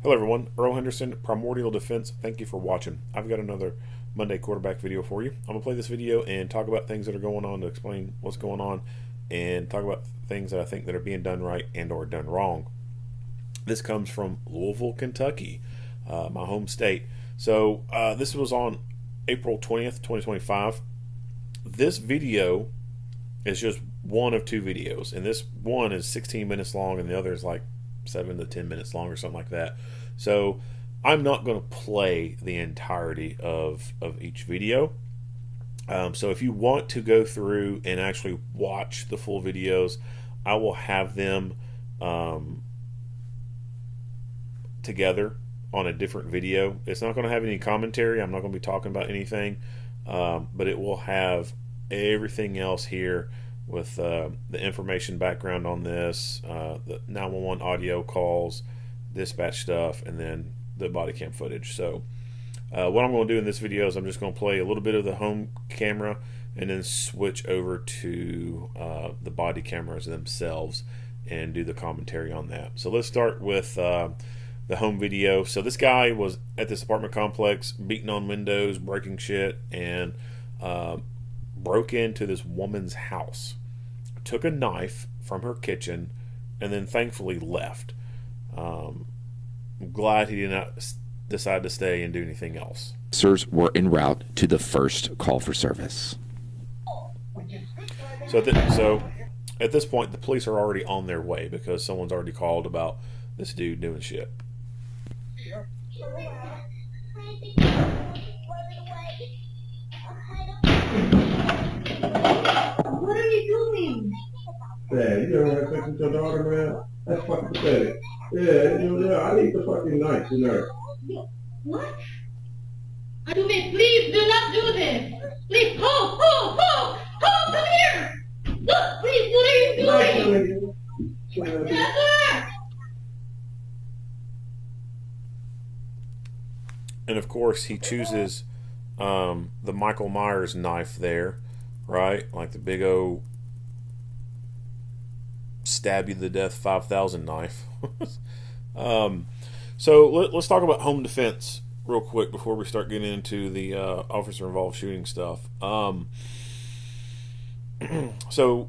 Hello everyone, Earl Henderson, Primordial Defense. Thank you for watching. I've got another Monday quarterback video for you. I'm going to play this video and talk about things that are going on to explain what's going on and talk about things that I think that are being done right and or done wrong. This comes from Louisville, Kentucky, my home state. So this was on April 20th, 2025. This video is just one of two videos, and this one is 16 minutes long and the other is like 7 to 10 minutes long or something like that. So I'm not going to play the entirety of each video. So if you want to go through and actually watch the full videos, I will have them together on a different video. It's not going to have any commentary. I'm not going to be talking about anything, but it will have everything else here with the information background on this, the 911 audio calls, dispatch stuff, and then the body cam footage. So what I'm going to do in this video is I'm just going to play a little bit of the home camera and then switch over to the body cameras themselves and do the commentary on that. So let's start with the home video. So this guy was at this apartment complex beating on windows, breaking shit, and broke into this woman's house, took a knife from her kitchen, and then thankfully left. I'm glad he did not decide to stay and do anything else. Officers were en route to the first call for service. So at this point, the police are already on their way because someone's already called about this dude doing shit. What are you doing? Man, you ever had sex with your daughter, man? That's fucking pathetic. Yeah, I need the fucking knife, you know. What? Ahtume, please do not do this. Please, come here. Look, please, what are you doing? Never. And of course, he chooses the Michael Myers knife there, right? Like the big O stab you to death 5,000 knife. So let's talk about home defense real quick before we start getting into the officer involved shooting stuff. So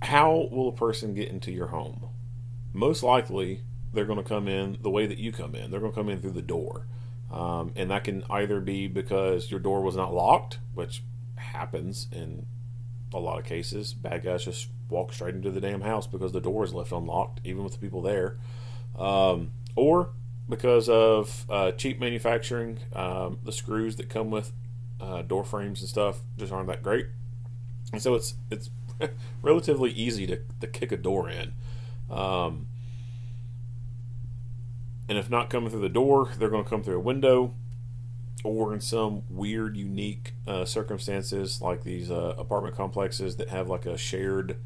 how will a person get into your home? Most likely they're going to come in the way that you come in. They're going to come in through the door. And that can either be because your door was not locked, which happens in a lot of cases. Bad guys just walk straight into the damn house because the door is left unlocked, even with the people there. Or because of cheap manufacturing, the screws that come with door frames and stuff just aren't that great. And so it's relatively easy to kick a door in. And if not coming through the door, they're going to come through a window, or in some weird, unique circumstances, like these apartment complexes that have like a shared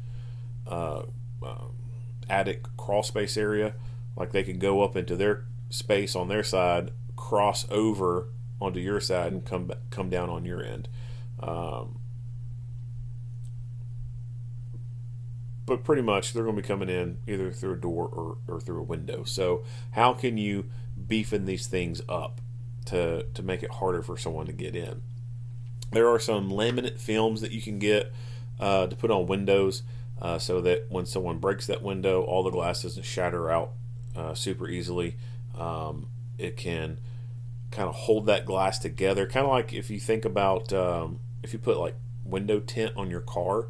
attic crawl space area. Like they can go up into their space on their side, cross over onto your side, and come down on your end. But pretty much they're going to be coming in either through a door or through a window. So how can you beefing these things up to make it harder for someone to get in? There are some laminate films that you can get to put on windows so that when someone breaks that window, all the glass doesn't shatter out super easily. It can kind of hold that glass together, kind of like if you think about if you put like window tint on your car,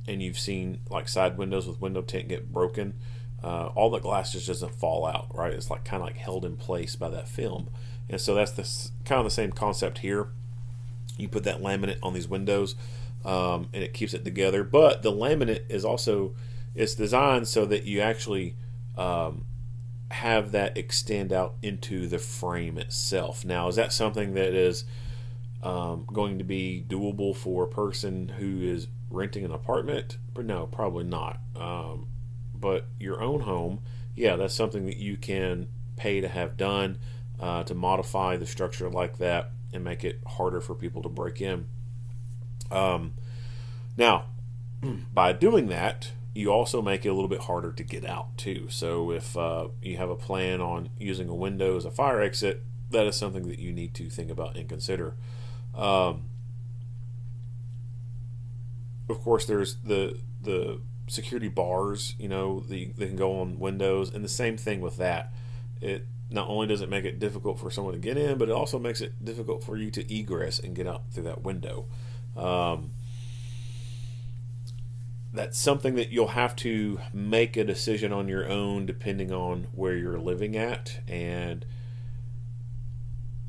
and you've seen like side windows with window tint get broken, all the glass just doesn't fall out, right? It's like kind of like held in place by that film. And so that's kind of the same concept here. You put that laminate on these windows, and it keeps it together. But the laminate is also, it's designed so that you actually have that extend out into the frame itself. Now, is that something that is going to be doable for a person who is renting an apartment? But no, probably not. But your own home, yeah, that's something that you can pay to have done, to modify the structure like that and make it harder for people to break in. Now, by doing that, you also make it a little bit harder to get out too. So if you have a plan on using a window as a fire exit, that is something that you need to think about and consider. Of course, there's the security bars, they can go on windows, and the same thing with that. It not only does it make it difficult for someone to get in, but it also makes it difficult for you to egress and get out through that window. That's something that you'll have to make a decision on your own depending on where you're living at. And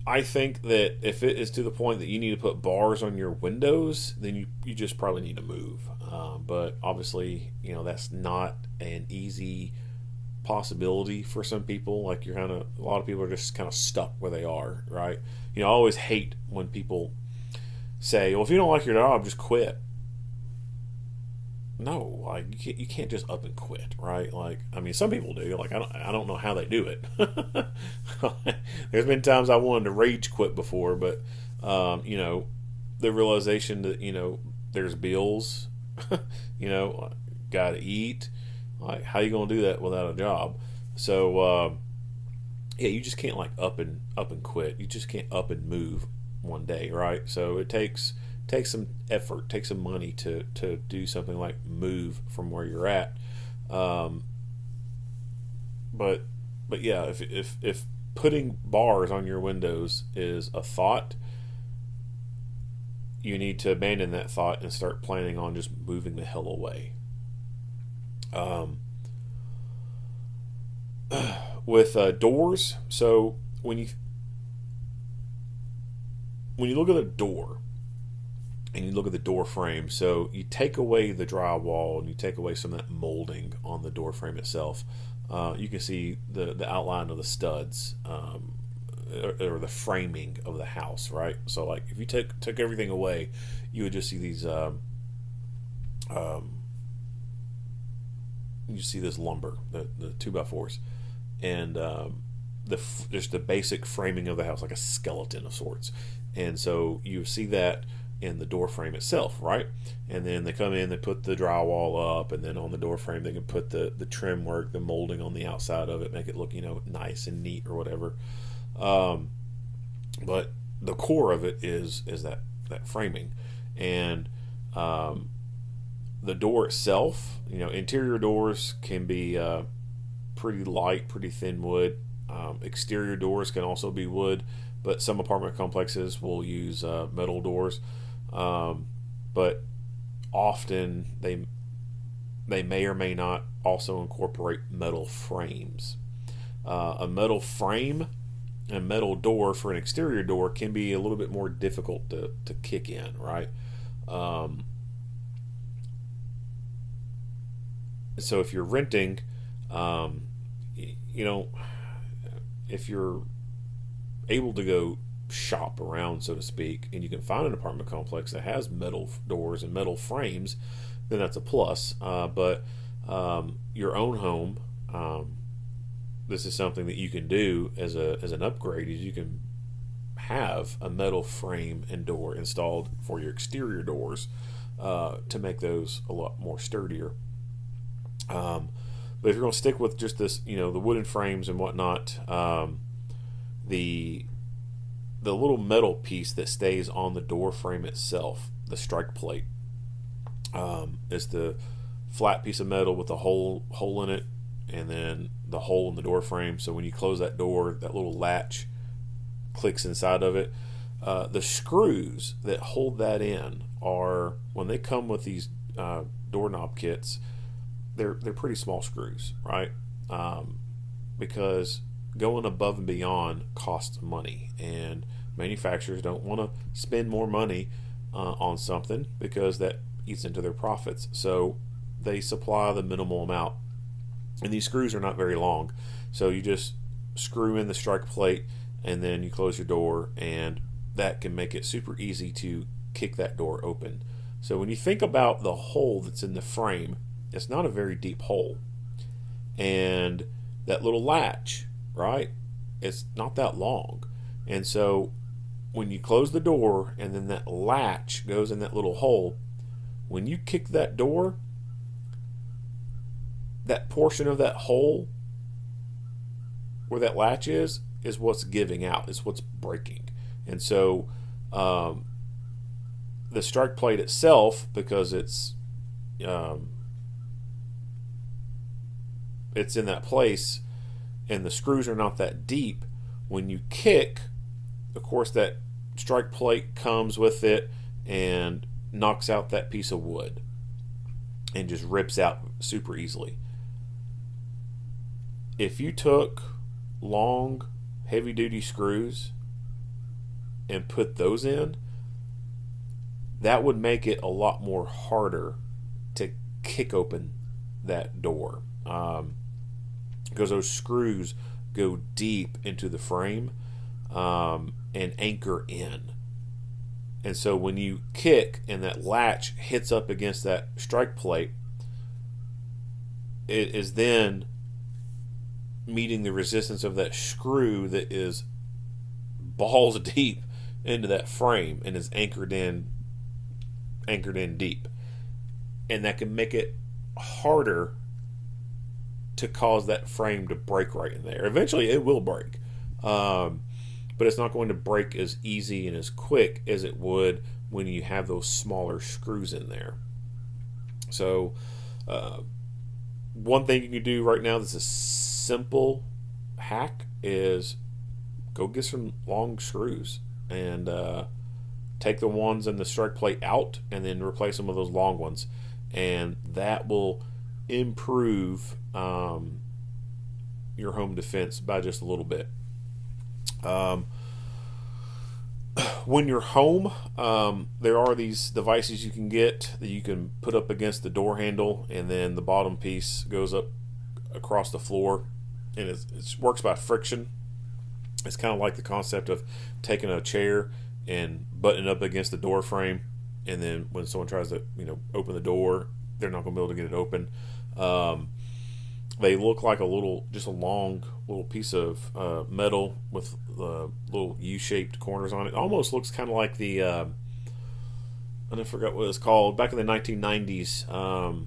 I think that if it is to the point that you need to put bars on your windows, then you just probably need to move. But obviously, that's not an easy possibility for some people. Like a lot of people are just kind of stuck where they are, right? I always hate when people say, well, if you don't like your job, just quit. No, like you can't just up and quit, right? Like, I mean, some people do. Like, I don't know how they do it. There's been times I wanted to rage quit before, but the realization that there's bills, got to eat. Like, how you gonna do that without a job? So yeah, you just can't like up and quit. You just can't up and move one day, right? So it takes some effort, takes some money to do something like move from where you're at. But yeah, if putting bars on your windows is a thought, you need to abandon that thought and start planning on just moving the hell away. With doors, so when you look at a door and you look at the door frame, so you take away the drywall and you take away some of that molding on the door frame itself, you can see the outline of the studs, or the framing of the house, right? So like if you took everything away, you would just see these you see this lumber, the 2x4s, and just the basic framing of the house, like a skeleton of sorts. And so you see that in the door frame itself, right? And then they come in, they put the drywall up, and then on the door frame they can put the trim work, the molding on the outside of it, make it look nice and neat or whatever. But the core of it is that framing. And the door itself, interior doors can be pretty light, pretty thin wood. Exterior doors can also be wood, but some apartment complexes will use metal doors. But often they may or may not also incorporate metal frames. A metal frame and metal door for an exterior door can be a little bit more difficult to kick in, right? So if you're renting, if you're able to go shop around, so to speak, and you can find an apartment complex that has metal doors and metal frames, then that's a plus. But your own home, this is something that you can do as an upgrade, is you can have a metal frame and door installed for your exterior doors to make those a lot more sturdier. But if you're going to stick with just this, the wooden frames and whatnot, the little metal piece that stays on the door frame itself, the strike plate, is the flat piece of metal with a hole in it, and then the hole in the door frame. So when you close that door, that little latch clicks inside of it. The screws that hold that in are, when they come with these doorknob kits, they're pretty small screws, right? Because going above and beyond costs money, and manufacturers don't want to spend more money on something because that eats into their profits. So they supply the minimal amount, and these screws are not very long. So you just screw in the strike plate, and then you close your door, and that can make it super easy to kick that door open. So when you think about the hole that's in the frame, it's not a very deep hole, and that little latch, right, it's not that long. And so when you close the door and then that latch goes in that little hole, when you kick that door, that portion of that hole where that latch is what's giving out, is what's breaking. And so the strike plate itself, because it's in that place and the screws are not that deep, when you kick, of course that strike plate comes with it and knocks out that piece of wood and just rips out super easily. If you took long, heavy-duty screws and put those in, that would make it a lot more harder to kick open that door, because those screws go deep into the frame and anchor in. And so when you kick and that latch hits up against that strike plate, it is then meeting the resistance of that screw that is balls deep into that frame and is anchored in deep. And that can make it harder to cause that frame to break right in there. Eventually it will break. But it's not going to break as easy and as quick as it would when you have those smaller screws in there. So one thing you can do right now that's a simple hack is go get some long screws and take the ones in the strike plate out and then replace them with those long ones. And that will improve your home defense by just a little bit. When you're home, there are these devices you can get that you can put up against the door handle, and then the bottom piece goes up across the floor, and it works by friction. It's kind of like the concept of taking a chair and buttoning up against the door frame, and then when someone tries to open the door, they're not going to be able to get it open. They look like a long little piece of metal with little U-shaped corners on it. It almost looks kind of like the I forgot what it's called. Back in the 1990s,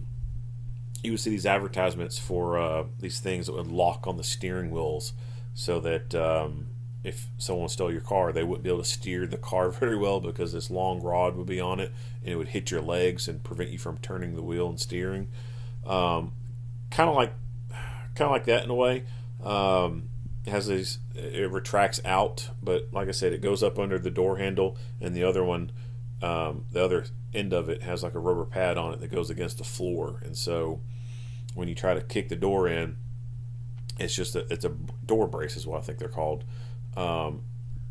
you would see these advertisements for these things that would lock on the steering wheels, so that if someone stole your car, they wouldn't be able to steer the car very well, because this long rod would be on it and it would hit your legs and prevent you from turning the wheel and steering. Kind of like that in a way. It has these, it retracts out, but like I said, it goes up under the door handle, and the other one, the other end of it has like a rubber pad on it that goes against the floor. And so when you try to kick the door in, it's a door brace is what I think they're called.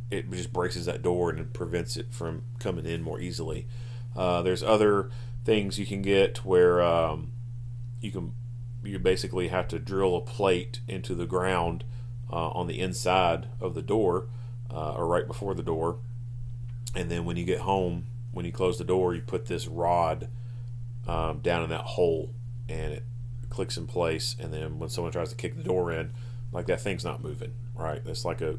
It just braces that door and prevents it from coming in more easily. There's other things you can get where you basically have to drill a plate into the ground on the inside of the door, or right before the door, and then when you get home, when you close the door, you put this rod down in that hole, and it clicks in place. And then when someone tries to kick the door in, like, that thing's not moving, right? It's like a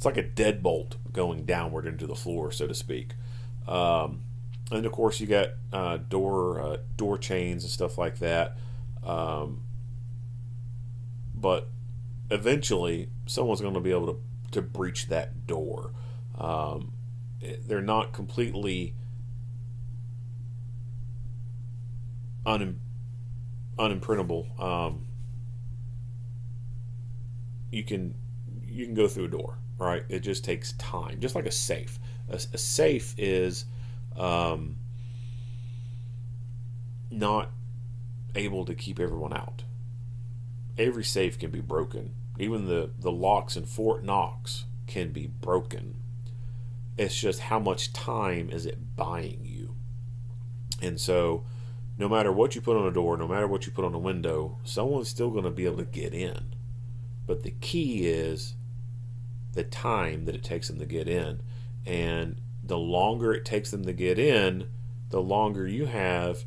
deadbolt going downward into the floor, so to speak. And of course you got door chains and stuff like that. But eventually someone's going to be able to breach that door. They're not completely unimprintable. You can go through a door, right? It just takes time, just like a safe. A safe is not able to keep everyone out. Every safe can be broken. Even the locks in Fort Knox can be broken. It's just how much time is it buying you? And so no matter what you put on a door, no matter what you put on a window, someone's still going to be able to get in. But the key is the time that it takes them to get in. And the longer it takes them to get in, the longer you have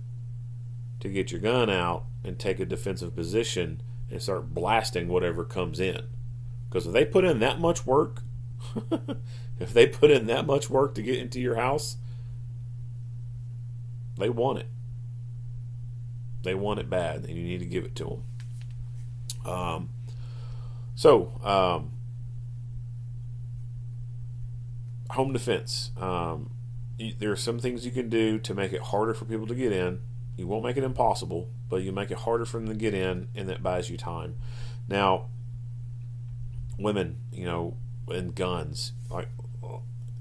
to get your gun out and take a defensive position and start blasting whatever comes in. Because if they put in that much work, if they put in that much work to get into your house, they want it. They want it bad, and you need to give it to them. Home defense. There are some things you can do to make it harder for people to get in. You won't make it impossible, but you make it harder for them to get in, and that buys you time. Now, women, and guns, like,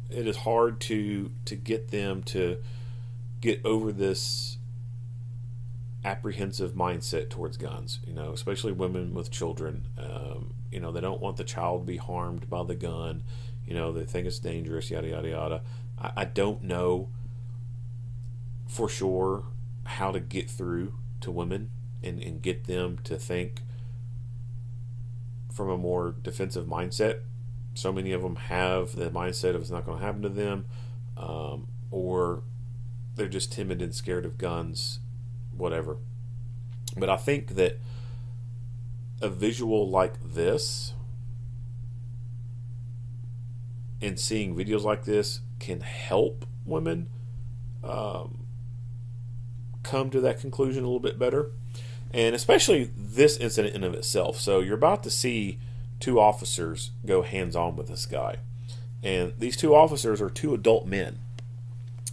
it is hard to get them to get over this apprehensive mindset towards guns, especially women with children. They don't want the child to be harmed by the gun. They think it's dangerous, yada, yada, yada. I don't know for sure how to get through to women and get them to think from a more defensive mindset. So many of them have the mindset of it's not going to happen to them, or they're just timid and scared of guns, whatever. But I think that a visual like this and seeing videos like this can help women come to that conclusion a little bit better. And especially this incident in of itself. So you're about to see two officers go hands-on with this guy. And these two officers are two adult men.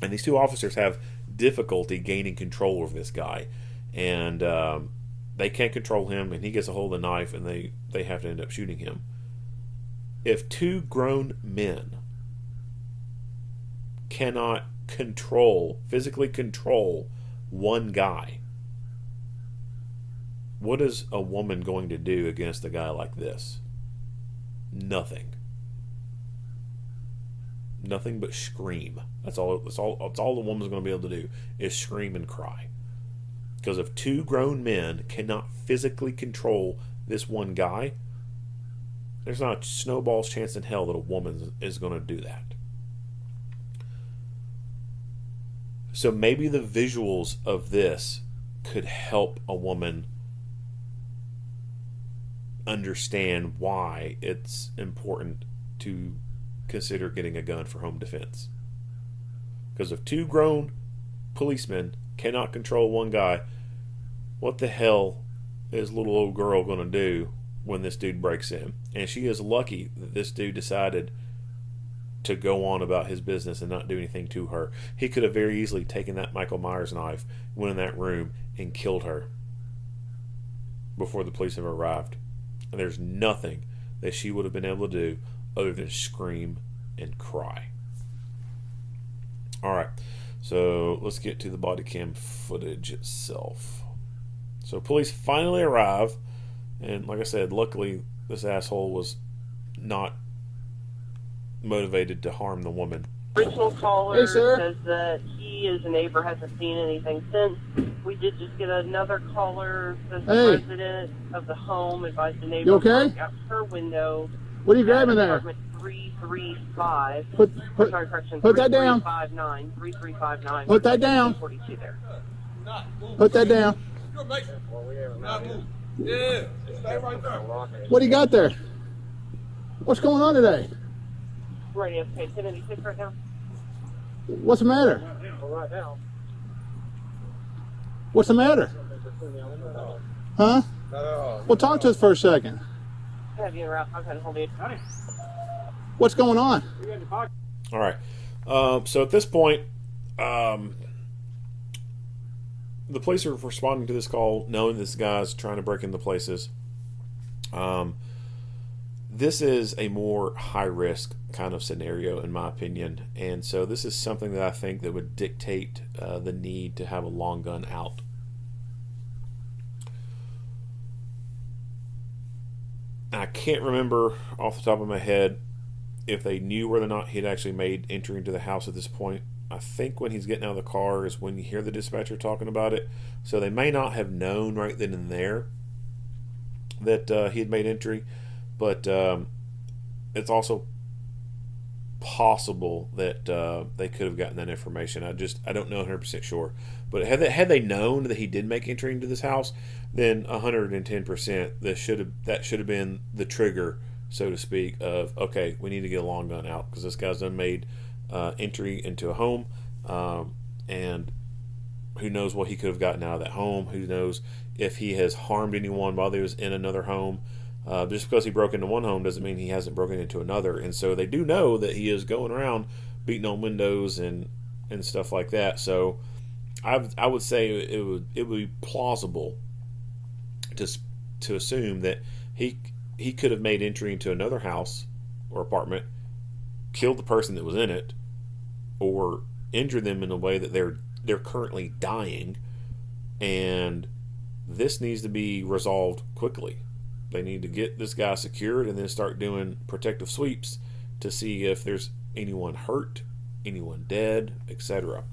And these two officers have difficulty gaining control over this guy. And they can't control him, and he gets a hold of the knife, and they have to end up shooting him. If two grown men cannot physically control one guy, what is a woman going to do against a guy like this? Nothing. Nothing but scream. That's all the woman's going to be able to do is scream and cry. Because if two grown men cannot physically control this one guy, there's not a snowball's chance in hell that a woman is going to do that. So maybe the visuals of this could help a woman understand why it's important to consider getting a gun for home defense. Because if two grown policemen cannot control one guy, what the hell is little old girl going to do when this dude breaks in? And she is lucky that this dude decided to go on about his business and not do anything to her. He could have very easily taken that Michael Myers knife, went in that room, and killed her before the police have arrived. And there's nothing that she would have been able to do other than scream and cry. Alright, so let's get to the body cam footage itself. So police finally arrive, and like I said, luckily this asshole was not motivated to harm the woman. Original caller Hey, sir. says that he, as a neighbor, hasn't seen anything since. We did just get another caller, says the Hey. resident of the home advised the neighbor You okay? look out her window. What are you grabbing there? Apartment 335. Put Correction, put that down. 3359. Put that down. 42 there. Put that down. What do you got there? What's going on today? Radio page 1086 right now. What's the matter? Right now. What's the matter? Huh? Well, talk to us for a second. Have you around? I'm going to hold you. What's going on? All right. So at this point, the police are responding to this call, knowing this guy's trying to break into places. This is a more high-risk kind of scenario, in my opinion, and so this is something that I think that would dictate the need to have a long gun out. I can't remember off the top of my head if they knew whether or not he'd actually made entry into the house at this point. I think when he's getting out of the car is when you hear the dispatcher talking about it, so they may not have known right then and there that he had made entry. But it's also possible that they could have gotten that information. I don't know 100% sure. But had they known that he did make entry into this house, then 110% that should have been the trigger, so to speak, of okay, we need to get a long gun out because this guy's done made entry into a home, and Who knows what he could have gotten out of that home? Who knows if he has harmed anyone while he was in another home? Just because he broke into one home doesn't mean he hasn't broken into another. And so they do know that he is going around beating on windows and stuff like that. So I would say it would be plausible to assume that he could have made entry into another house or apartment, killed the person that was in it, or injured them in a way that they're currently dying, and this needs to be resolved quickly. They need to get this guy secured and then start doing protective sweeps to see if there's anyone hurt, anyone dead, etc.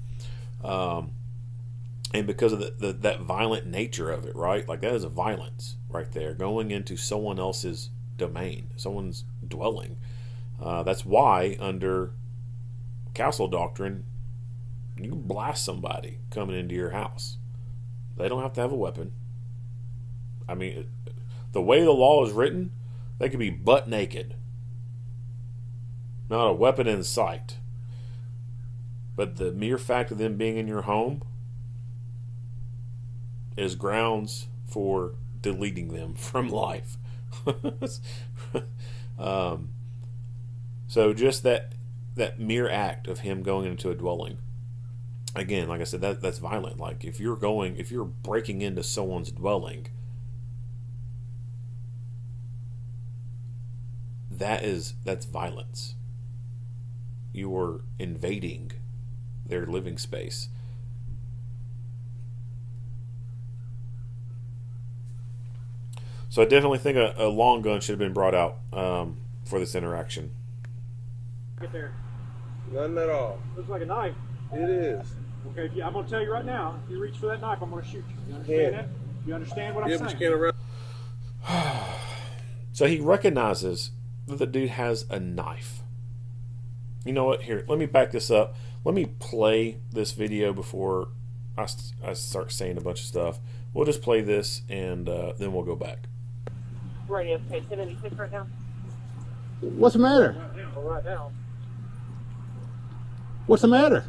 And because of that violent nature of it, right? Like, that is a violence right there, going into someone else's domain, someone's dwelling. That's why under castle doctrine, you can blast somebody coming into your house. They don't have to have a weapon. I mean, the way the law is written, they could be butt naked, not a weapon in sight. But the mere fact of them being in your home is grounds for deleting them from life. So just that mere act of him going into a dwelling, again, like I said, that's violent. Like, if you're breaking into someone's dwelling, that's violence. You are invading their living space. So I definitely think a long gun should have been brought out for this interaction. Get there. Nothing at all. Looks like a knife. It is. Okay, I'm going to tell you right now, if you reach for that knife, I'm going to shoot you. You understand that? You understand what I'm saying? But you can't arrest. So he recognizes that the dude has a knife. You know what? Here, let me back this up. Let me play this video before I start saying a bunch of stuff. We'll just play this, and then we'll go back. Radio, okay, 1086 right now. What's the matter? Right now. What's the matter?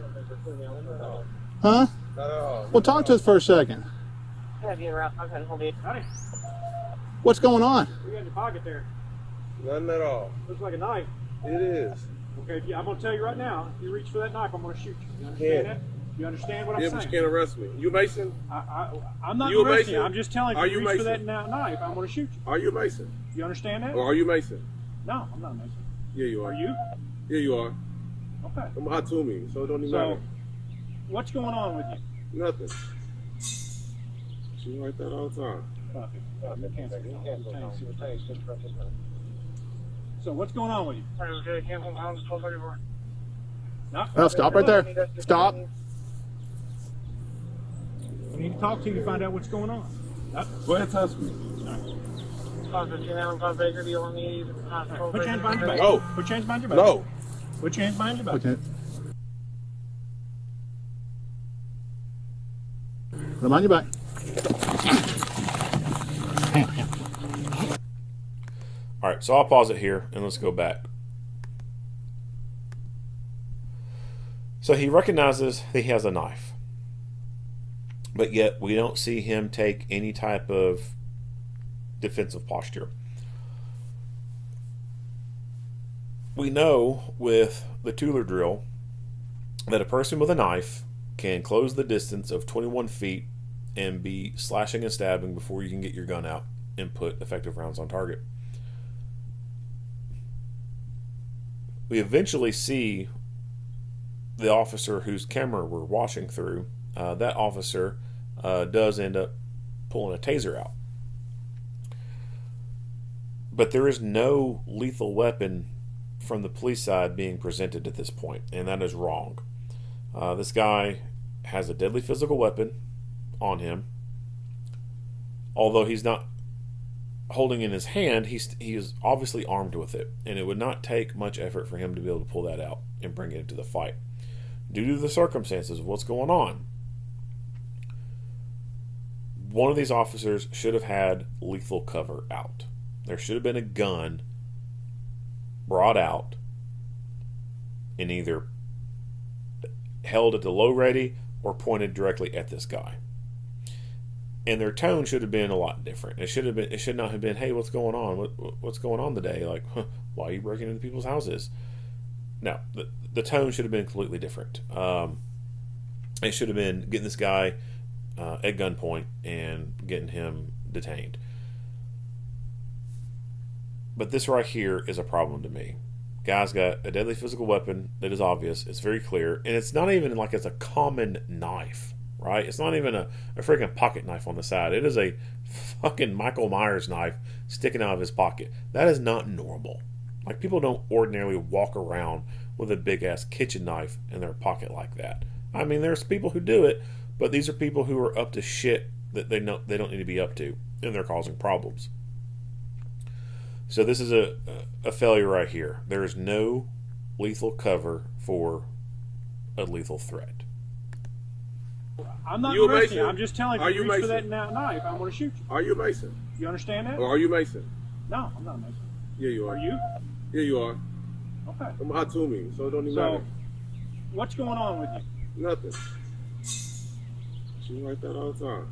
Huh? Not at all. Well, talk to us for a second. Have you around? I'm going to hold you. Howdy. What's going on? What you got in your pocket there? Nothing at all. Looks like a knife. It is. Okay, I'm going to tell you right now, if you reach for that knife, I'm going to shoot you. You understand that? You understand what I'm saying? But you can't arrest me. You Mason? I'm not You a arresting you. Mason? I'm just telling you, Are if you you reach for Mason? that knife, I'm going to shoot you. Are you a Mason? You understand that? Or are you Mason? No, I'm not a Mason. Yeah, you are. Are you? Yeah, you are. Okay. I'm Ahtume, so it don't even So, matter. what's going on with you? Nothing. She like that all the time. So what's going on with you? No. Oh, stop right there. Stop. We need to talk to you to find out what's going on. Go ahead and touch me. Put your hands behind your back. No. Put your hands behind your back. No. Put your hands behind your back. Okay. Put them on your back. All right, so I'll pause it here and let's go back. So he recognizes that he has a knife, but yet we don't see him take any type of defensive posture. We know with the Tueler drill that a person with a knife can close the distance of 21 feet and be slashing and stabbing before you can get your gun out and put effective rounds on target. We eventually see the officer whose camera we're watching through. That officer does end up pulling a taser out. But there is no lethal weapon from the police side being presented at this point, and that is wrong. This guy has a deadly physical weapon on him. Although he's not holding in his hand, he is obviously armed with it, and it would not take much effort for him to be able to pull that out and bring it into the fight. Due to the circumstances of what's going on, one of these officers should have had lethal cover out. There should have been a gun brought out and either held at the low ready or pointed directly at this guy. And their tone should have been a lot different. It should not have been, "Hey, what's going on? What's going on today? Like, why are you breaking into people's houses?" No, the tone should have been completely different. It should have been getting this guy at gunpoint and getting him detained. But this right here is a problem to me. Guy's got a deadly physical weapon that is obvious. It's very clear, and it's not even like it's a common knife. Right? It's not even a freaking pocket knife on the side. It is a fucking Michael Myers knife sticking out of his pocket. That is not normal. Like, people don't ordinarily walk around with a big ass kitchen knife in their pocket like that. I mean, there's people who do it, but these are people who are up to shit that they know they don't need to be up to, and they're causing problems. So this is a failure right here. There is no lethal cover for a lethal threat. I'm not You a arresting you. Mason? I'm just telling you, Are if you you reach for Mason? that knife, I'm going to shoot you. Are you a Mason? You understand that? Or are you Mason? No, I'm not a Mason. Yeah, you are. Are you? Yeah, you are. Okay. I'm Ahtume, so it don't even So, matter. what's going on with you? Nothing. She like that all the time.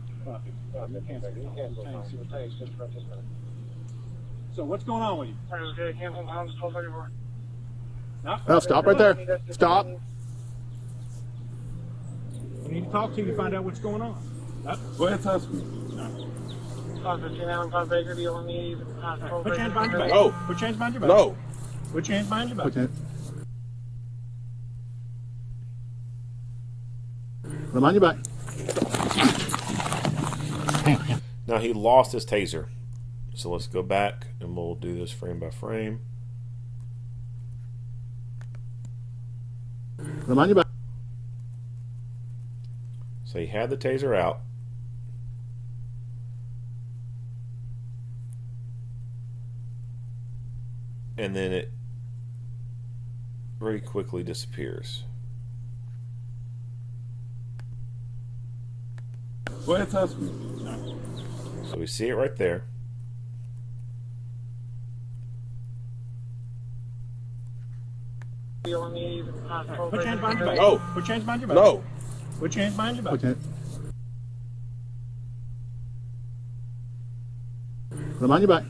So, what's going on with you? Oh, stop right there. Stop. We need to talk to you to find out what's going on. Go ahead, touch me. Put your hands behind your back. No. Put your hands behind your back. No. Put your hands behind your back. Okay. Put 'em on your back. Now, he lost his taser. So let's go back and we'll do this frame by frame. Put 'em on your back. So he had the taser out. And then it very quickly disappears. Go ahead, touch me. So we see it right there. Put your hands behind your back. No. Put your hands behind your back. No. Put your hands behind your back. Okay. Put 'em on your back.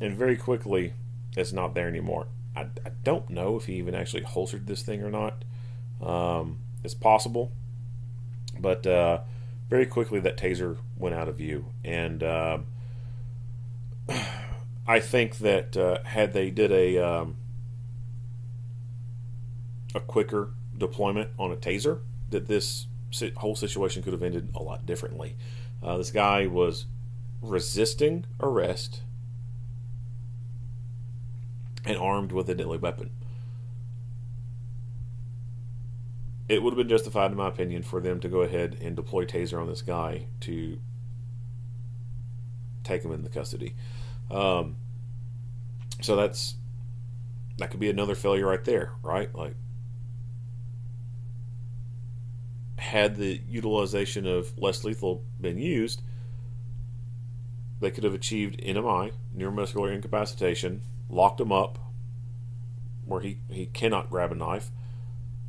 And very quickly, it's not there anymore. I don't know if he even actually holstered this thing or not. It's possible. But very quickly, that taser went out of view. And I think that had they did a quicker deployment on a taser, that this whole situation could have ended a lot differently. This guy was resisting arrest and armed with a deadly weapon. It would have been justified, in my opinion, for them to go ahead and deploy taser on this guy to take him into custody. So that could be another failure right there, right? Like, had the utilization of less lethal been used, they could have achieved NMI, neuromuscular incapacitation, locked him up where he cannot grab a knife,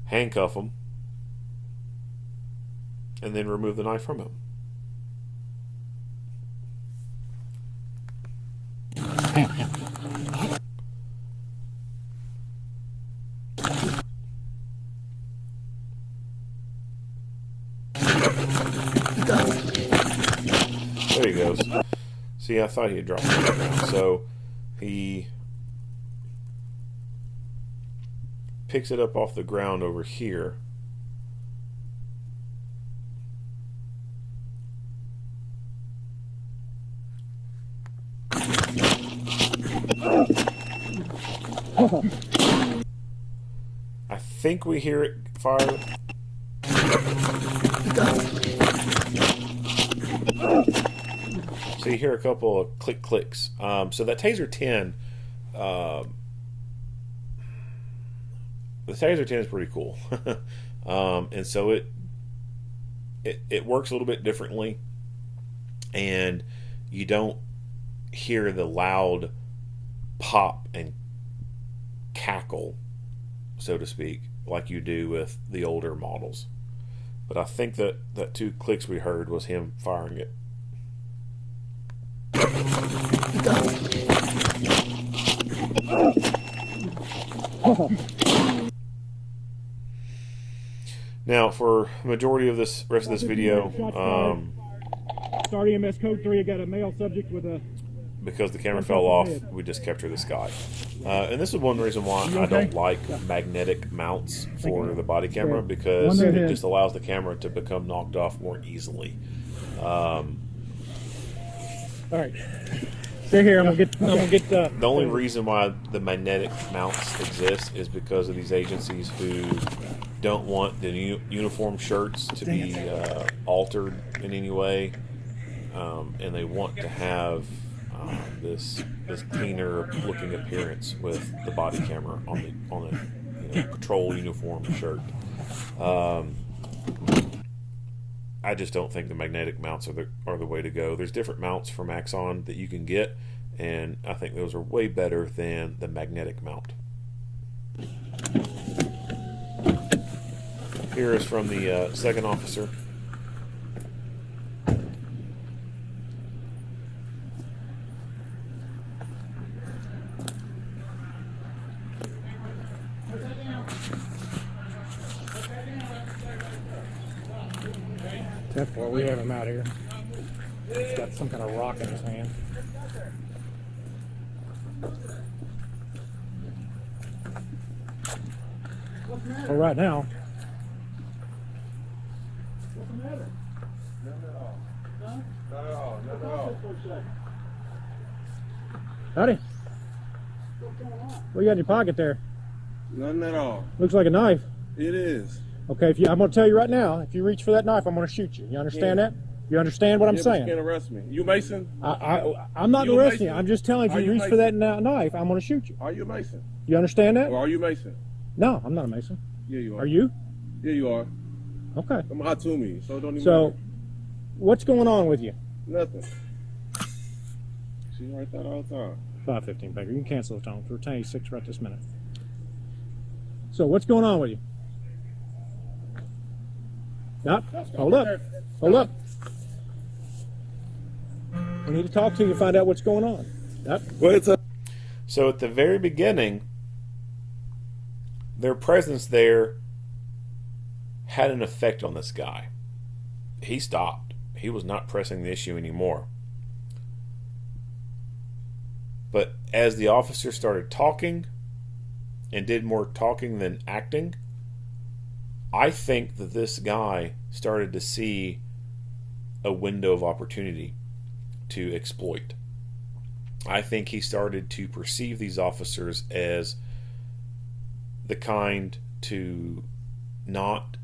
handcuff him, and then remove the knife from him. There he goes. See, I thought he had dropped it to the ground. So he picks it up off the ground over here. I think we hear it fire. So you hear a couple of clicks. So that Taser 10, the Taser 10 is pretty cool. And so it works a little bit differently, and you don't hear the loud pop and cackle, so to speak, like you do with the older models. But I think that 2 clicks we heard was him firing it. Now, for the majority of this rest of this video, Start EMS code 3. I got a male subject with a... because the camera fell off, we just captured this guy. And this is one reason why I don't like magnetic mounts for the body camera, because it just allows the camera to become knocked off more easily. All right. Stay here. I'm gonna get. The only reason why the magnetic mounts exist is because of these agencies who don't want the uniform shirts to be altered in any way, and they want to have this cleaner looking appearance with the body camera on a patrol uniform shirt. I just don't think the magnetic mounts are the way to go. There's different mounts from Axon that you can get, and I think those are way better than the magnetic mount. Here is from the second officer. Well, we have him out here. He's got some kind of rock in his hand. Well, right now. What's the matter? None at all. None? Not at all. None at all. Howdy. What you got in your pocket there? None at all. Looks like a knife. It is. Okay, I'm going to tell you right now, if you reach for that knife, I'm going to shoot you. You understand that? You understand what I'm But saying? you can't arrest me. You Mason? I'm not You arresting you. Mason? I'm just telling you, if Are you you reach for that knife, I'm going to shoot you. Are you a Mason? You understand that? Or are you Mason? No, I'm not a Mason. Yeah, you are. Are you? Yeah, you are. Okay. I'm a Ahtume, so it don't even So, matter. what's going on with you? Nothing. She write that all the time. 5:15, Baker. You can cancel the tone. We're 10:06 right this minute. So, what's going on with you? Stop. Hold up. Hold up. We need to talk to you and find out what's going on. Stop. So at the very beginning, their presence there had an effect on this guy. He stopped. He was not pressing the issue anymore. But as the officer started talking and did more talking than acting, I think that this guy started to see a window of opportunity to exploit. I think he started to perceive these officers as the kind to not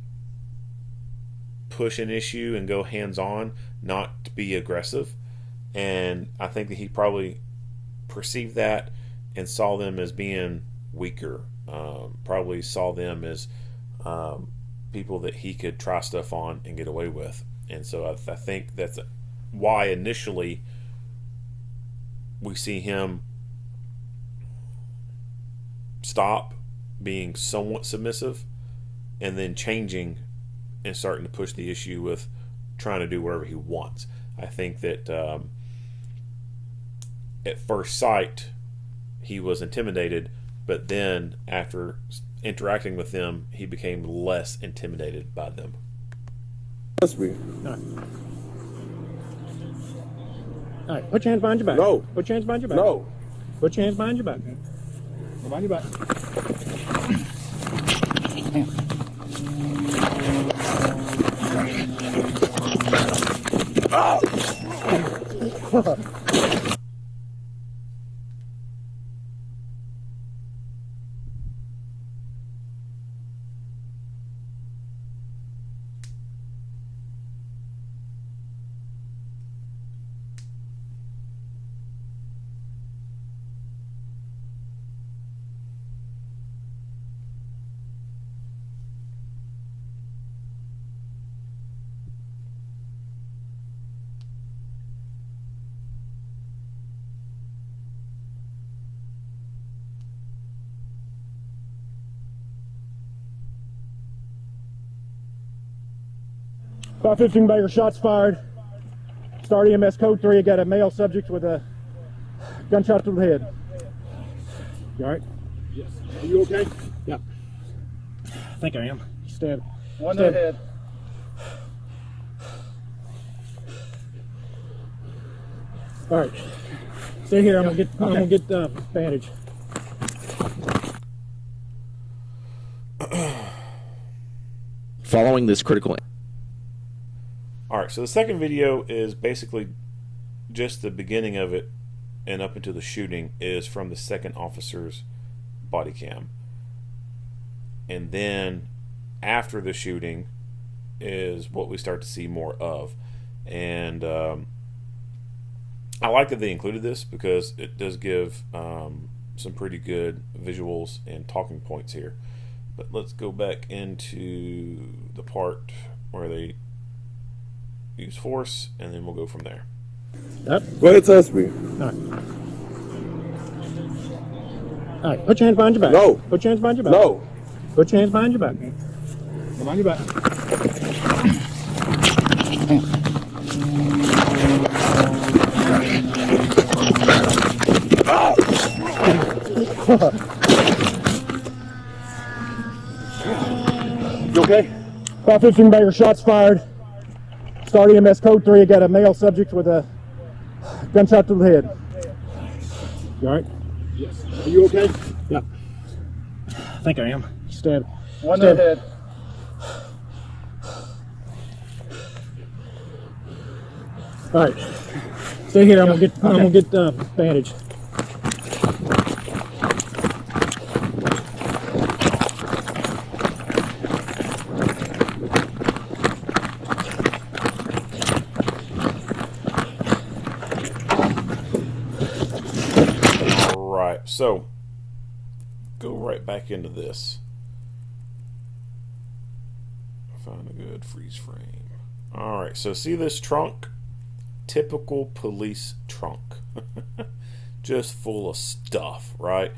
push an issue and go hands-on, not to be aggressive. And I think that he probably perceived that and saw them as being weaker. Probably saw them as people that he could try stuff on and get away with. And so I think that's why initially we see him stop being somewhat submissive and then changing and starting to push the issue with trying to do whatever he wants. I think that at first sight he was intimidated, but then after interacting with them, he became less intimidated by them. Must be. All right, put your hands behind your back. No. Put your hands behind your back. No. Put your hands behind your back. Behind your back. 515 Baker, shots fired. Start EMS code 3. I got a male subject with a gunshot to the head. You alright? Yes. Are you okay? Yeah. I think I am. Stabbed. One to the head. Alright. Stay here. I'm gonna get bandage. Following this critical. Alright, so the second video is basically just the beginning of it, and up into the shooting is from the second officer's body cam. And then after the shooting is what we start to see more of. And I like that they included this because it does give some pretty good visuals and talking points here. But let's go back into the part where they use force, and then we'll go from there. Go ahead, touch me. All right, put your hands behind your back. No. Put your hands behind your back. No. Put your hands behind your back. Behind your back. You okay? 515 Baker, shots fired. Start EMS code 3. I got a male subject with a gunshot to the head. You alright? Yes. Are you okay? Yeah. I think I am. Stabbed. One to the head. Alright. Stay here. I'm gonna get bandage. Alright, so go right back into this. Find a good freeze frame. Alright, so see this trunk? Typical police trunk. Just full of stuff, right?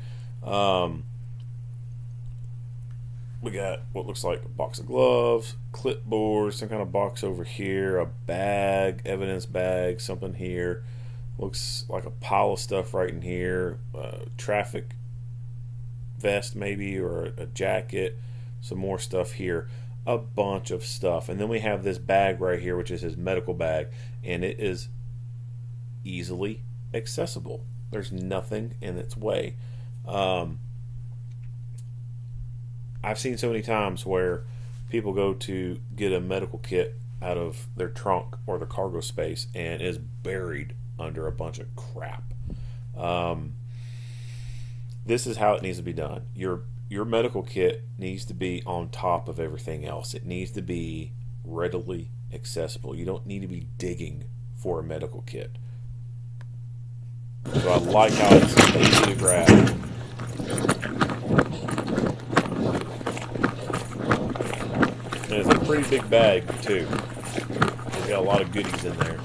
We got what looks like a box of gloves, clipboard, some kind of box over here, a bag, evidence bag, something here. Looks like a pile of stuff right in here. Traffic vest maybe, or a jacket. Some more stuff here. A bunch of stuff. And then we have this bag right here, which is his medical bag. And it is easily accessible. There's nothing in its way. I've seen so many times where people go to get a medical kit out of their trunk or the cargo space and is buried under a bunch of crap. This is how it needs to be done. Your medical kit needs to be on top of everything else. It needs to be readily accessible. You don't need to be digging for a medical kit. So I like how it's easy to grab. And it's a pretty big bag too. It's got a lot of goodies in there.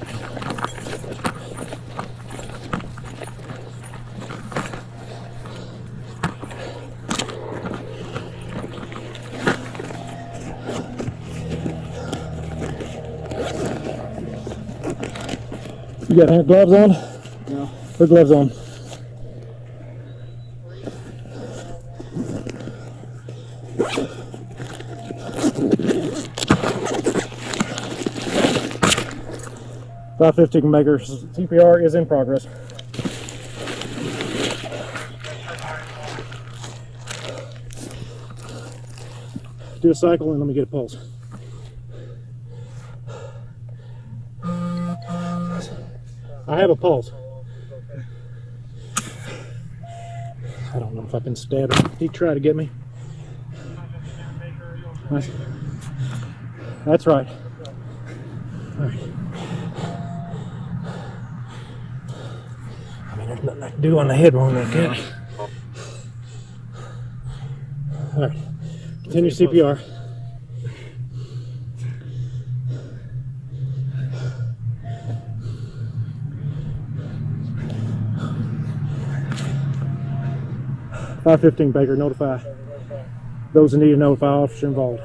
You got hand gloves on? No. Put gloves on. .515 Baker, CPR is in progress. Do a cycle and let me get a pulse. I have a pulse. I don't know if I've been stabbed. He tried to get me. That's right. All right. I mean, there's nothing I can do on the head wound like that. All right. Continue CPR. .515 Baker, notify those that need to notify officer involved.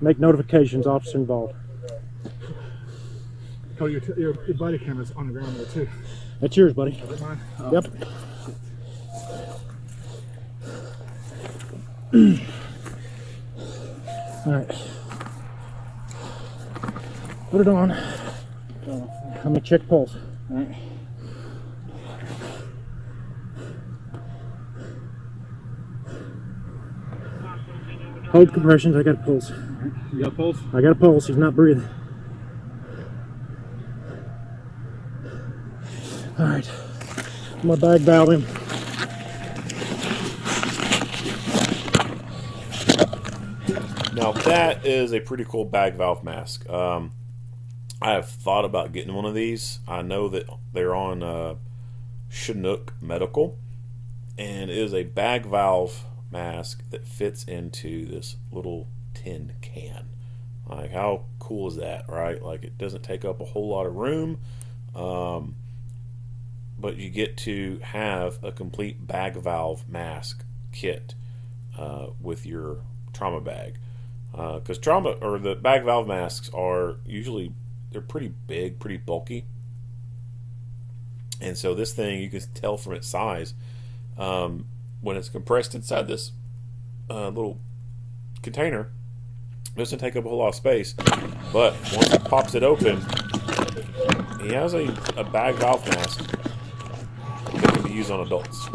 Make notifications, officer involved. Oh, your body camera's on the ground there too. That's yours, buddy. Is it mine? Yep. All right. Put it on. I'm gonna check pulse. All right. Hold compressions. I got a pulse. You got a pulse? I got a pulse. He's not breathing. All right. I'm gonna bag valve him. Now that is a pretty cool bag valve mask. I have thought about getting one of these. I know that they're on Chinook Medical, and it is a bag valve mask that fits into this little tin can. Like, how cool is that, right? Like, it doesn't take up a whole lot of room, but you get to have a complete bag valve mask kit with your trauma bag. Because the bag valve masks are usually, they're pretty big, pretty bulky, and so this thing, you can tell from its size, when it's compressed inside this little container, it doesn't take up a whole lot of space. But once it pops it open, he has a bag valve mask that can be used on adults.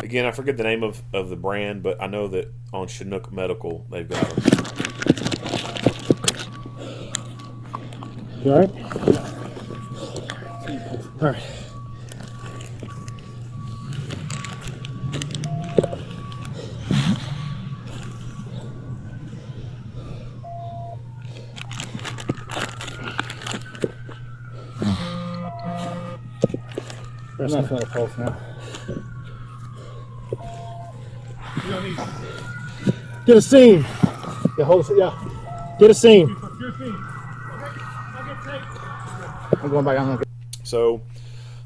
Again, I forget the name of the brand, but I know that on Chinook Medical they've got them. You all right? All right. I'm not feeling a pulse now. Get a scene. Yeah, hold it. Yeah. Get a scene. I'm going back on. So,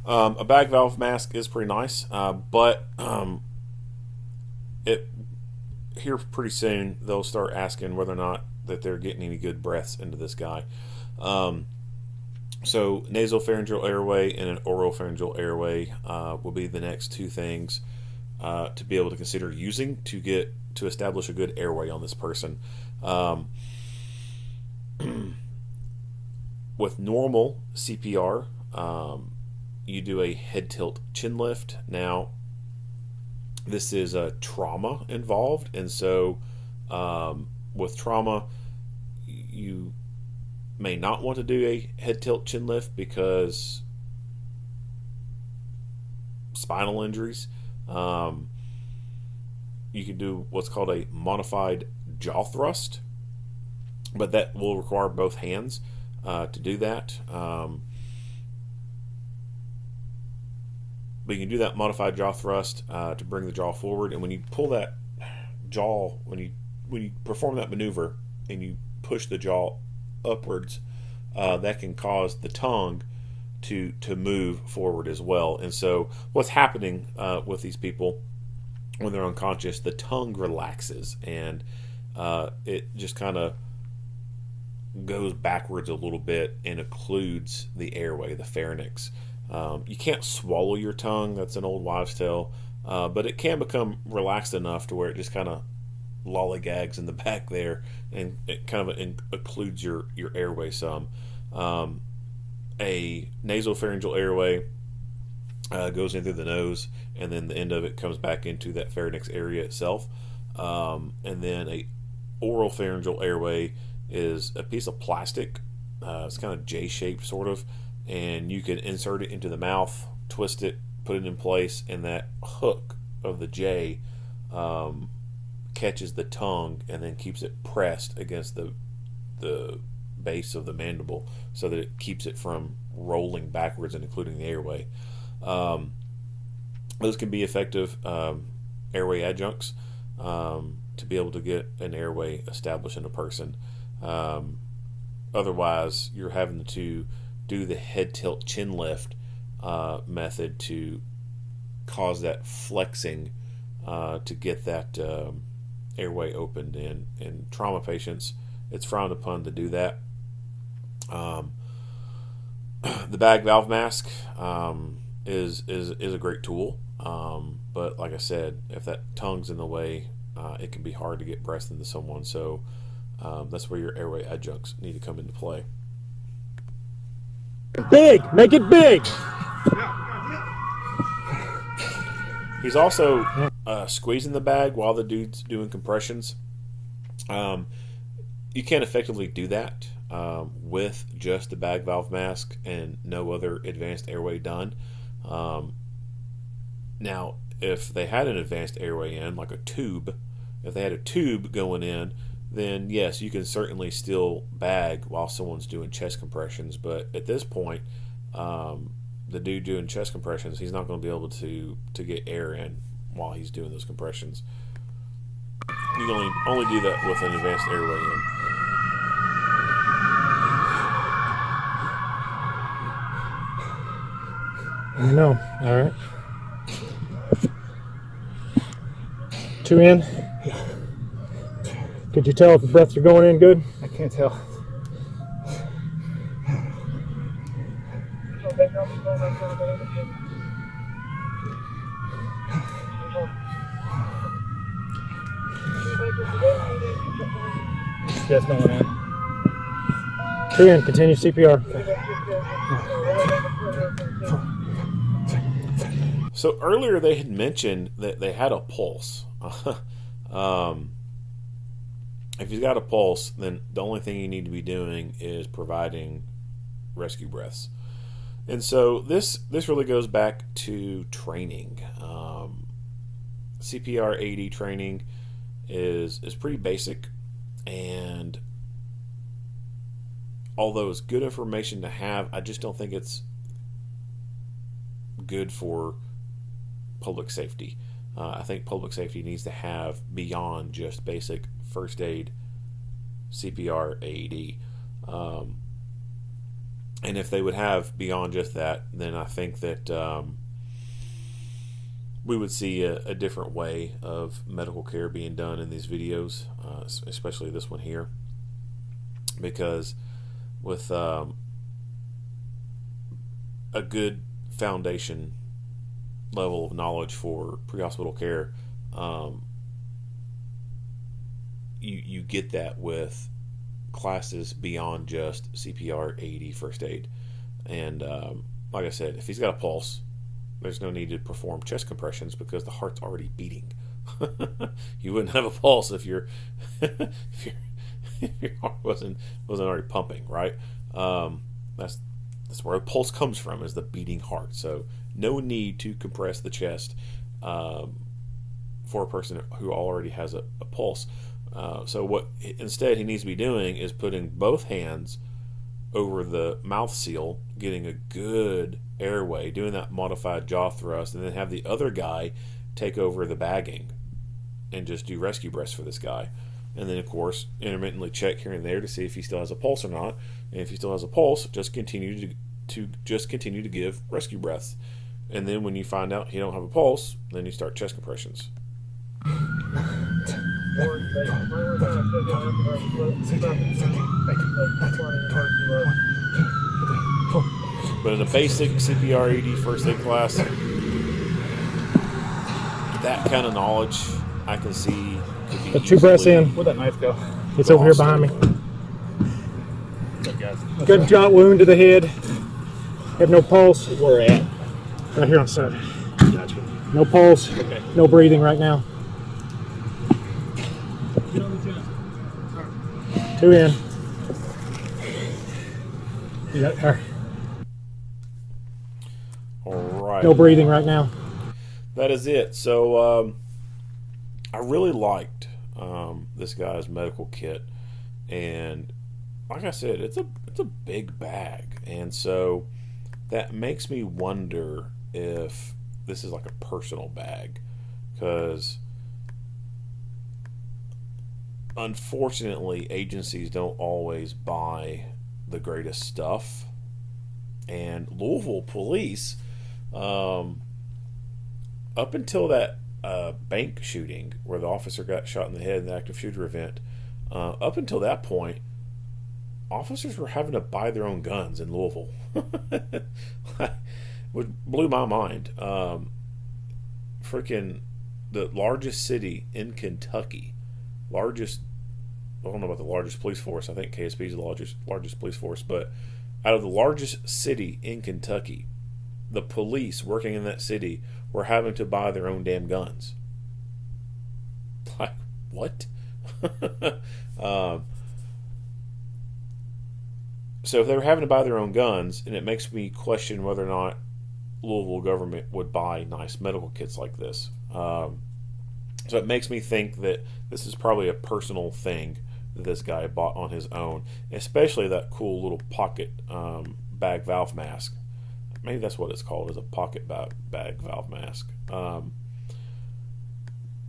a bag valve mask is pretty nice, but here pretty soon they'll start asking whether or not that they're getting any good breaths into this guy. So, nasopharyngeal airway and an oropharyngeal airway will be the next two things to be able to consider using to establish a good airway on this person. With normal CPR, you do a head tilt chin lift. Now, this is a trauma involved, and so with trauma, you may not want to do a head tilt chin lift because spinal injuries. You can do what's called a modified jaw thrust, but that will require both hands to do that. But you can do that modified jaw thrust to bring the jaw forward, and when you pull that jaw, when you perform that maneuver and you push the jaw upwards, that can cause the tongue to move forward as well. And so what's happening with these people when they're unconscious, the tongue relaxes and it just kind of goes backwards a little bit and occludes the airway, the pharynx. You can't swallow your tongue, that's an old wives' tale, but it can become relaxed enough to where it just kind of lollygags in the back there, and it kind of occludes your airway some. A nasopharyngeal airway goes in through the nose, and then the end of it comes back into that pharynx area itself. And then a oropharyngeal airway is a piece of plastic. It's kind of J-shaped sort of, and you can insert it into the mouth, twist it, put it in place, and that hook of the J catches the tongue and then keeps it pressed against the base of the mandible so that it keeps it from rolling backwards and including the airway. Those can be effective airway adjuncts to be able to get an airway established in a person. Otherwise, you're having to do the head tilt chin lift method to cause that flexing to get that airway opened in trauma patients. It's frowned upon to do that. The bag valve mask is a great tool, but like I said, if that tongue's in the way, it can be hard to get breath into someone. So that's where your airway adjuncts need to come into play. Big! Make it big! He's also squeezing the bag while the dude's doing compressions. You can't effectively do that with just the bag valve mask and no other advanced airway done. Now, if they had an advanced airway in, like a tube, if they had a tube going in, then yes, you can certainly still bag while someone's doing chest compressions. But at this point, the dude doing chest compressions, he's not going to be able to get air in while he's doing those compressions. You can only do that with an advanced airway in. No. All right. 2 in. Could you tell if the breaths are going in good? I can't tell. Yes, no one in. 2 in. Continue CPR. So earlier they had mentioned that they had a pulse. If you've got a pulse, then the only thing you need to be doing is providing rescue breaths. And so this really goes back to training. CPR AD training is pretty basic, and although it's good information to have, I just don't think it's good for public safety. I think public safety needs to have beyond just basic first aid CPR AED. And if they would have beyond just that, then I think that we would see a different way of medical care being done in these videos, especially this one here. Because with a good foundation level of knowledge for pre-hospital care, you get that with classes beyond just CPR, AED, first aid. And like I said, if he's got a pulse, there's no need to perform chest compressions because the heart's already beating. You wouldn't have a pulse if your heart wasn't already pumping, right? That's where a pulse comes from, is the beating heart. So no need to compress the chest for a person who already has a pulse. So what instead he needs to be doing is putting both hands over the mouth seal, getting a good airway, doing that modified jaw thrust, and then have the other guy take over the bagging and just do rescue breaths for this guy. And then, of course, intermittently check here and there to see if he still has a pulse or not. And if he still has a pulse, just continue to give rescue breaths. And then when you find out he don't have a pulse, then you start chest compressions. But in a basic CPR AD first aid class, that kind of knowledge I can see could be Put 2 breaths in. Where'd that knife go? It's over here behind me. Good, guys. Gunshot wound to the head. Have no pulse. Where at? Right here on the side. Gotcha. No pulse. Okay. No breathing right now. 2 in. You got her. All right. No breathing right now. That is it. So I really liked this guy's medical kit, and like I said, it's a big bag, and so that makes me wonder if this is like a personal bag, because unfortunately agencies don't always buy the greatest stuff, and Louisville police, up until that bank shooting where the officer got shot in the head in the active shooter event, up until that point, officers were having to buy their own guns in Louisville. Which blew my mind. Freaking the largest city in Kentucky, I don't know about the largest police force. I think KSP is the largest police force, but out of the largest city in Kentucky, the police working in that city were having to buy their own damn guns. Like, what? So if they were having to buy their own guns, and it makes me question whether or not Louisville government would buy nice medical kits like this. So it makes me think that this is probably a personal thing that this guy bought on his own, especially that cool little pocket bag valve mask. Maybe that's what it's called, is a pocket bag valve mask. And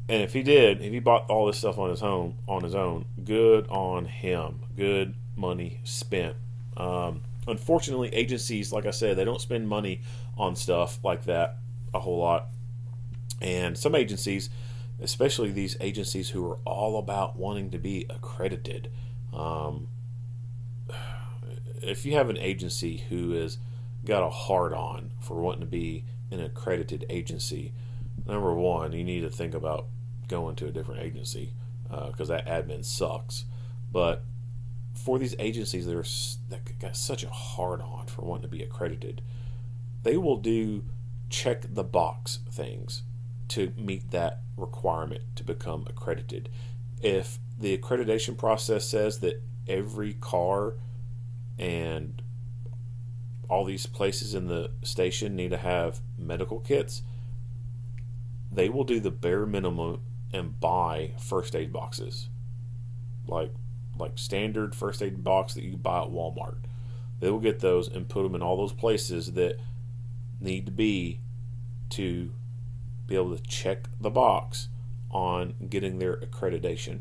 if he bought all this stuff on his own, good on him. Good money spent. Unfortunately, agencies, like I said, they don't spend money on stuff like that a whole lot. And some agencies, especially these agencies who are all about wanting to be accredited, if you have an agency who has got a hard-on for wanting to be an accredited agency, number one, you need to think about going to a different agency, because that admin sucks. But for these agencies that got such a hard-on for wanting to be accredited, they will do check-the-box things to meet that requirement to become accredited. If the accreditation process says that every car and all these places in the station need to have medical kits, they will do the bare minimum and buy first aid boxes, like standard first aid box that you buy at Walmart. They will get those and put them in all those places that need to be able to check the box on getting their accreditation.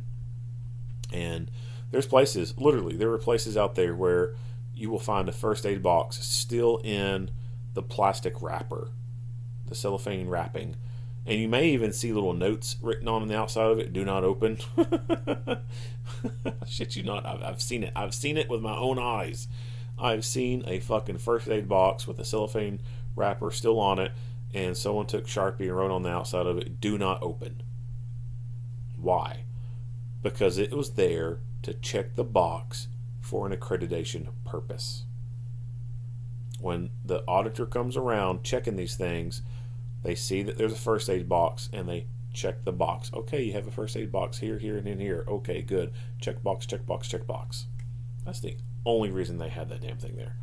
And there's places, literally, there are places out there where you will find a first aid box still in the plastic wrapper, the cellophane wrapping, and you may even see little notes written on the outside of it: "Do not open." Shit you not, I've seen it. I've seen it with my own eyes. I've seen a fucking first aid box with a cellophane wrapper still on it, and someone took Sharpie and wrote on the outside of it, "Do not open." Why? Because it was there to check the box for an accreditation purpose. When the auditor comes around checking these things, they see that there's a first aid box and they check the box. Okay, you have a first aid box here, here, and in here. Okay, good. Check box, check box, check box. That's the only reason they had that damn thing there.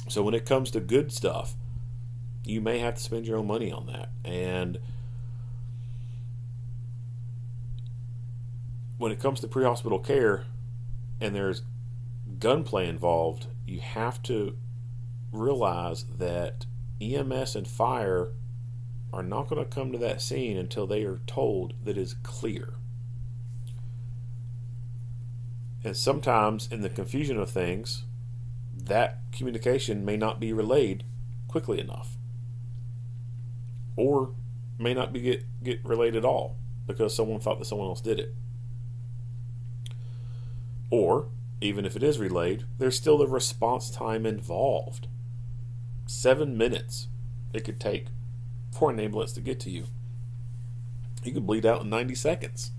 So when it comes to good stuff, you may have to spend your own money on that. And when it comes to pre-hospital care and there's gunplay involved, you have to realize that EMS and fire are not going to come to that scene until they are told that it's clear. And sometimes in the confusion of things, that communication may not be relayed quickly enough, or may not be get relayed at all because someone thought that someone else did it. Or even if it is relayed, there's still the response time involved. 7 minutes it could take for an ambulance to get to you. You could bleed out in 90 seconds.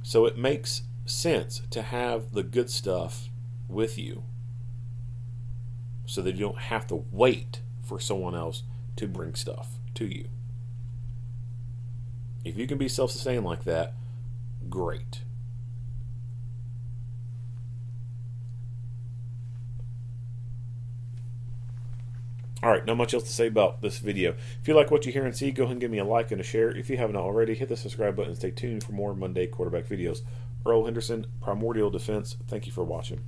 So it makes sense to have the good stuff with you so that you don't have to wait for someone else to bring stuff to you. If you can be self-sustained like that, great. Alright, not much else to say about this video. If you like what you hear and see, go ahead and give me a like and a share. If you haven't already, hit the subscribe button and stay tuned for more Monday quarterback videos. Earl Henderson, Primordial Defense, thank you for watching.